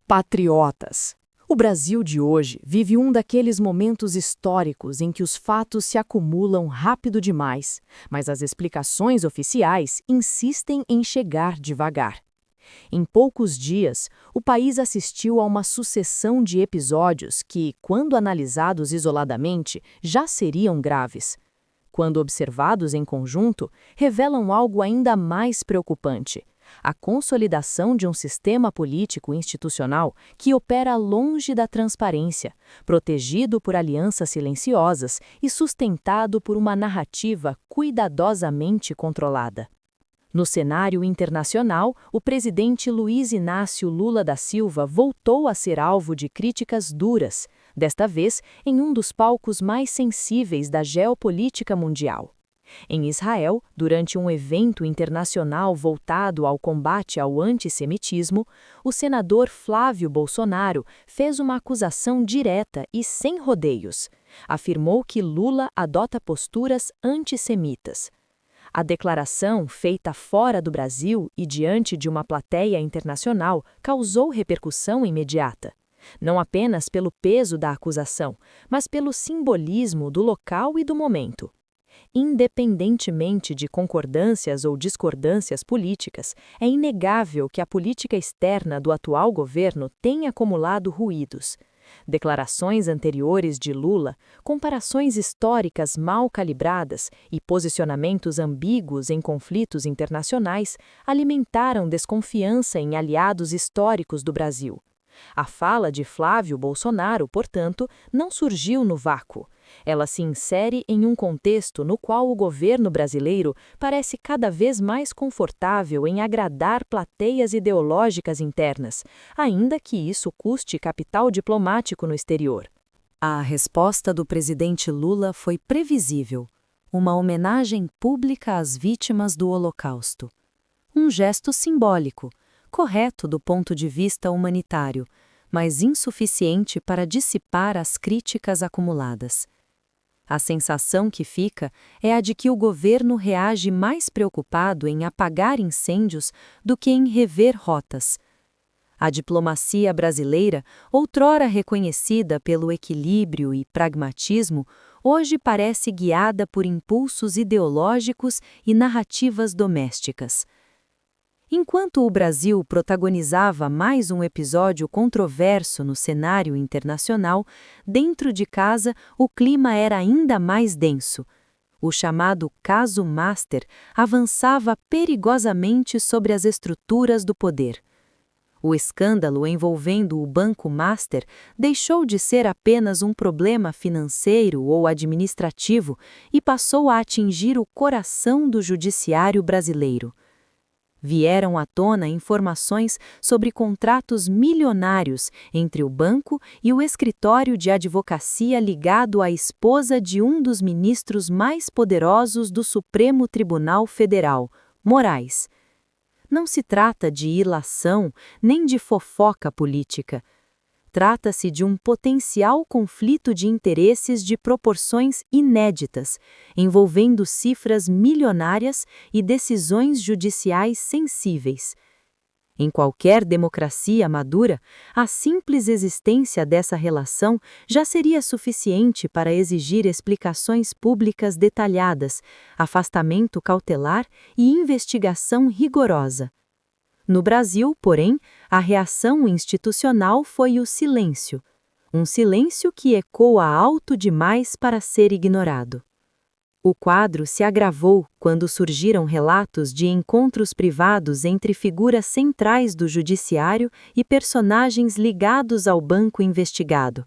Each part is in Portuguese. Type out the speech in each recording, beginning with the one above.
Patriotas. O Brasil de hoje vive um daqueles momentos históricos em que os fatos se acumulam rápido demais, mas as explicações oficiais insistem em chegar devagar. Em poucos dias, o país assistiu a uma sucessão de episódios que, quando analisados isoladamente, já seriam graves. Quando observados em conjunto, revelam algo ainda mais preocupante: a consolidação de um sistema político institucional que opera longe da transparência, protegido por alianças silenciosas e sustentado por uma narrativa cuidadosamente controlada. No cenário internacional, o presidente Luiz Inácio Lula da Silva voltou a ser alvo de críticas duras, desta vez em um dos palcos mais sensíveis da geopolítica mundial. Em Israel, durante um evento internacional voltado ao combate ao antissemitismo, o senador Flávio Bolsonaro fez uma acusação direta e sem rodeios. Afirmou que Lula adota posturas antissemitas. A declaração, feita fora do Brasil e diante de uma plateia internacional, causou repercussão imediata. Não apenas pelo peso da acusação, mas pelo simbolismo do local e do momento. Independentemente de concordâncias ou discordâncias políticas, é inegável que a política externa do atual governo tem acumulado ruídos. Declarações anteriores de Lula, comparações históricas mal calibradas e posicionamentos ambíguos em conflitos internacionais alimentaram desconfiança em aliados históricos do Brasil. A fala de Flávio Bolsonaro, portanto, não surgiu no vácuo. Ela se insere em um contexto no qual o governo brasileiro parece cada vez mais confortável em agradar plateias ideológicas internas, ainda que isso custe capital diplomático no exterior. A resposta do presidente Lula foi previsível: uma homenagem pública às vítimas do Holocausto. Um gesto simbólico, correto do ponto de vista humanitário, mas insuficiente para dissipar as críticas acumuladas. A sensação que fica é a de que o governo reage mais preocupado em apagar incêndios do que em rever rotas. A diplomacia brasileira, outrora reconhecida pelo equilíbrio e pragmatismo, hoje parece guiada por impulsos ideológicos e narrativas domésticas. Enquanto o Brasil protagonizava mais um episódio controverso no cenário internacional, dentro de casa o clima era ainda mais denso. O chamado caso Master avançava perigosamente sobre as estruturas do poder. O escândalo envolvendo o Banco Master deixou de ser apenas um problema financeiro ou administrativo e passou a atingir o coração do judiciário brasileiro. Vieram à tona informações sobre contratos milionários entre o banco e o escritório de advocacia ligado à esposa de um dos ministros mais poderosos do Supremo Tribunal Federal, Moraes. Não se trata de ilação nem de fofoca política. Trata-se de um potencial conflito de interesses de proporções inéditas, envolvendo cifras milionárias e decisões judiciais sensíveis. Em qualquer democracia madura, a simples existência dessa relação já seria suficiente para exigir explicações públicas detalhadas, afastamento cautelar e investigação rigorosa. No Brasil, porém, a reação institucional foi o silêncio. Um silêncio que ecoa alto demais para ser ignorado. O quadro se agravou quando surgiram relatos de encontros privados entre figuras centrais do judiciário e personagens ligados ao banco investigado.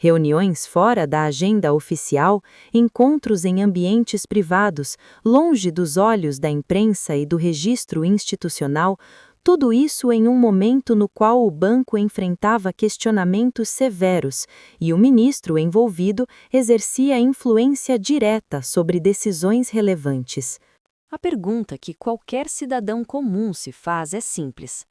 Reuniões fora da agenda oficial, encontros em ambientes privados, longe dos olhos da imprensa e do registro institucional, tudo isso em um momento no qual o banco enfrentava questionamentos severos e o ministro envolvido exercia influência direta sobre decisões relevantes. A pergunta que qualquer cidadão comum se faz é simples: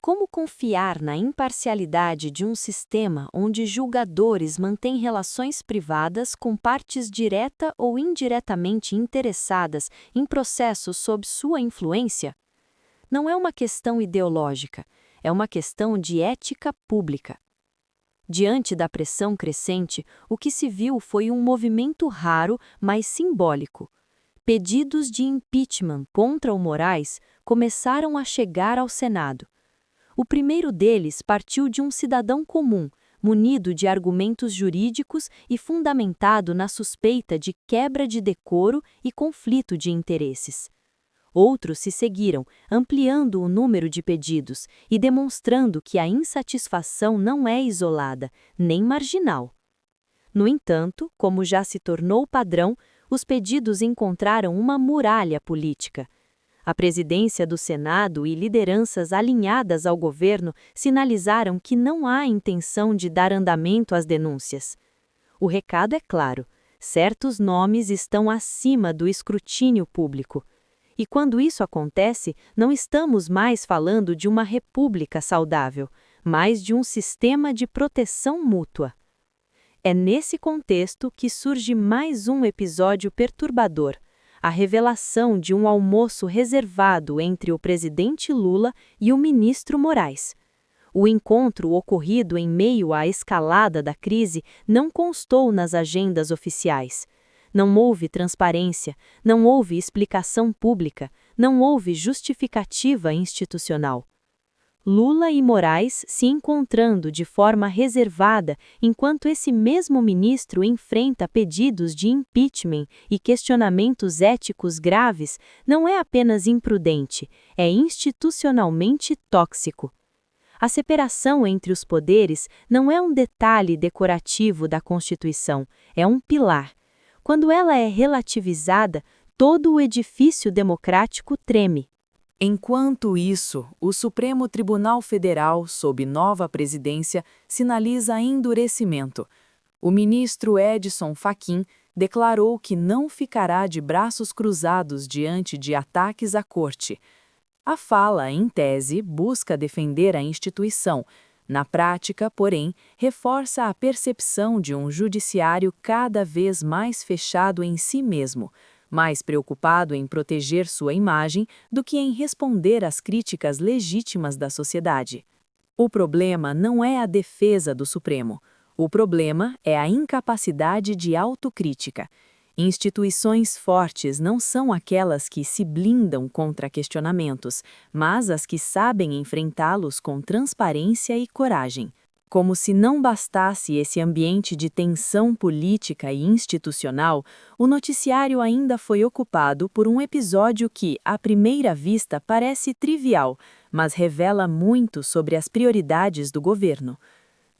como confiar na imparcialidade de um sistema onde julgadores mantêm relações privadas com partes direta ou indiretamente interessadas em processos sob sua influência? Não é uma questão ideológica, é uma questão de ética pública. Diante da pressão crescente, o que se viu foi um movimento raro, mas simbólico. Pedidos de impeachment contra o Moraes começaram a chegar ao Senado. O primeiro deles partiu de um cidadão comum, munido de argumentos jurídicos e fundamentado na suspeita de quebra de decoro e conflito de interesses. Outros se seguiram, ampliando o número de pedidos e demonstrando que a insatisfação não é isolada, nem marginal. No entanto, como já se tornou padrão, os pedidos encontraram uma muralha política. A presidência do Senado e lideranças alinhadas ao governo sinalizaram que não há intenção de dar andamento às denúncias. O recado é claro: certos nomes estão acima do escrutínio público. E quando isso acontece, não estamos mais falando de uma república saudável, mas de um sistema de proteção mútua. É nesse contexto que surge mais um episódio perturbador: a revelação de um almoço reservado entre o presidente Lula e o ministro Moraes. O encontro ocorrido em meio à escalada da crise não constou nas agendas oficiais. Não houve transparência, não houve explicação pública, não houve justificativa institucional. Lula e Moraes se encontrando de forma reservada enquanto esse mesmo ministro enfrenta pedidos de impeachment e questionamentos éticos graves, não é apenas imprudente, é institucionalmente tóxico. A separação entre os poderes não é um detalhe decorativo da Constituição, é um pilar. Quando ela é relativizada, todo o edifício democrático treme. Enquanto isso, o Supremo Tribunal Federal, sob nova presidência, sinaliza endurecimento. O ministro Edson Fachin declarou que não ficará de braços cruzados diante de ataques à corte. A fala, em tese, busca defender a instituição. Na prática, porém, reforça a percepção de um judiciário cada vez mais fechado em si mesmo, mais preocupado em proteger sua imagem do que em responder às críticas legítimas da sociedade. O problema não é a defesa do Supremo. O problema é a incapacidade de autocrítica. Instituições fortes não são aquelas que se blindam contra questionamentos, mas as que sabem enfrentá-los com transparência e coragem. Como se não bastasse esse ambiente de tensão política e institucional, o noticiário ainda foi ocupado por um episódio que, à primeira vista, parece trivial, mas revela muito sobre as prioridades do governo.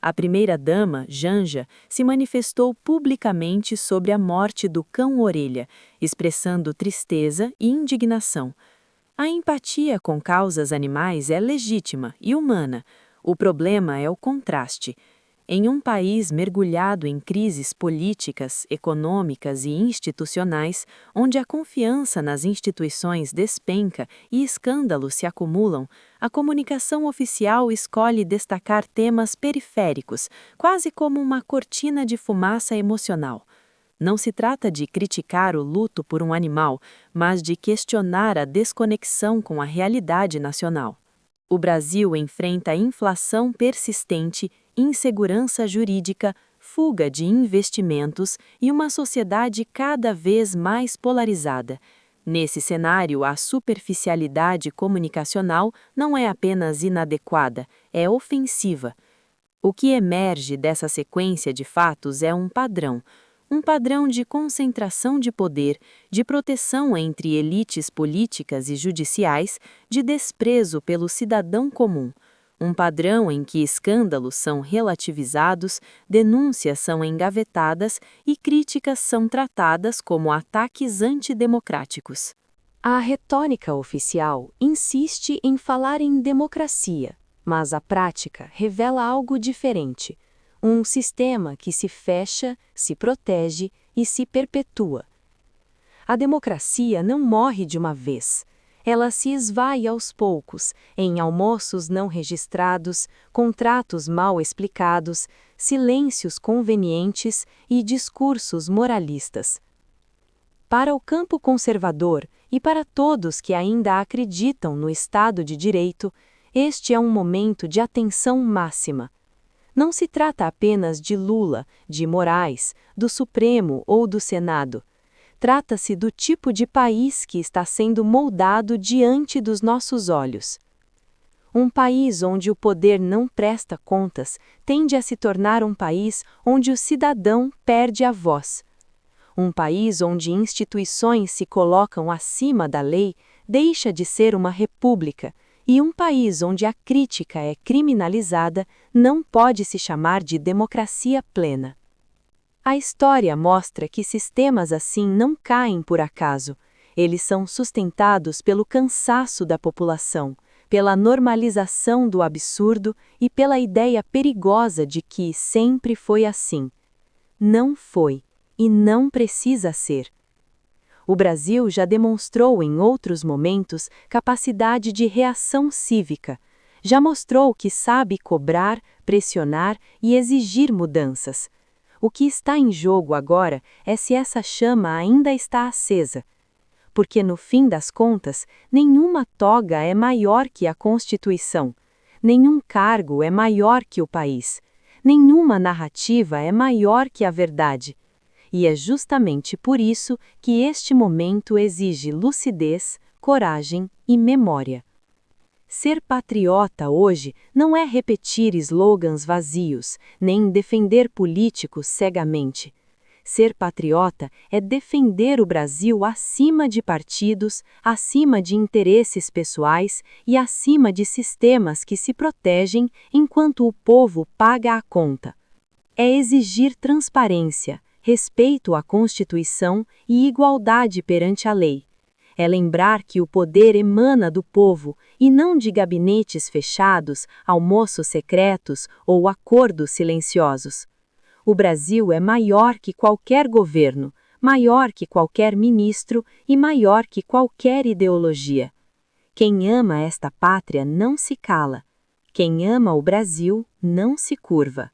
A primeira-dama, Janja, se manifestou publicamente sobre a morte do cão-orelha, expressando tristeza e indignação. A empatia com causas animais é legítima e humana. O problema é o contraste. Em um país mergulhado em crises políticas, econômicas e institucionais, onde a confiança nas instituições despenca e escândalos se acumulam, a comunicação oficial escolhe destacar temas periféricos, quase como uma cortina de fumaça emocional. Não se trata de criticar o luto por um animal, mas de questionar a desconexão com a realidade nacional. O Brasil enfrenta inflação persistente, insegurança jurídica, fuga de investimentos e uma sociedade cada vez mais polarizada. Nesse cenário, a superficialidade comunicacional não é apenas inadequada, é ofensiva. O que emerge dessa sequência de fatos é um padrão de concentração de poder, de proteção entre elites políticas e judiciais, de desprezo pelo cidadão comum. Um padrão em que escândalos são relativizados, denúncias são engavetadas e críticas são tratadas como ataques antidemocráticos. A retórica oficial insiste em falar em democracia, mas a prática revela algo diferente. Um sistema que se fecha, se protege e se perpetua. A democracia não morre de uma vez. Ela se esvai aos poucos, em almoços não registrados, contratos mal explicados, silêncios convenientes e discursos moralistas. Para o campo conservador e para todos que ainda acreditam no Estado de Direito, este é um momento de atenção máxima. Não se trata apenas de Lula, de Moraes, do Supremo ou do Senado. Trata-se do tipo de país que está sendo moldado diante dos nossos olhos. Um país onde o poder não presta contas tende a se tornar um país onde o cidadão perde a voz. Um país onde instituições se colocam acima da lei deixa de ser uma república, e um país onde a crítica é criminalizada não pode se chamar de democracia plena. A história mostra que sistemas assim não caem por acaso. Eles são sustentados pelo cansaço da população, pela normalização do absurdo e pela ideia perigosa de que sempre foi assim. Não foi, e não precisa ser. O Brasil já demonstrou em outros momentos capacidade de reação cívica. Já mostrou que sabe cobrar, pressionar e exigir mudanças. O que está em jogo agora é se essa chama ainda está acesa. Porque, no fim das contas, nenhuma toga é maior que a Constituição, nenhum cargo é maior que o país, nenhuma narrativa é maior que a verdade. E é justamente por isso que este momento exige lucidez, coragem e memória. Ser patriota hoje não é repetir slogans vazios, nem defender políticos cegamente. Ser patriota é defender o Brasil acima de partidos, acima de interesses pessoais e acima de sistemas que se protegem enquanto o povo paga a conta. É exigir transparência, respeito à Constituição e igualdade perante a lei. É lembrar que o poder emana do povo e não de gabinetes fechados, almoços secretos ou acordos silenciosos. O Brasil é maior que qualquer governo, maior que qualquer ministro e maior que qualquer ideologia. Quem ama esta pátria não se cala. Quem ama o Brasil não se curva.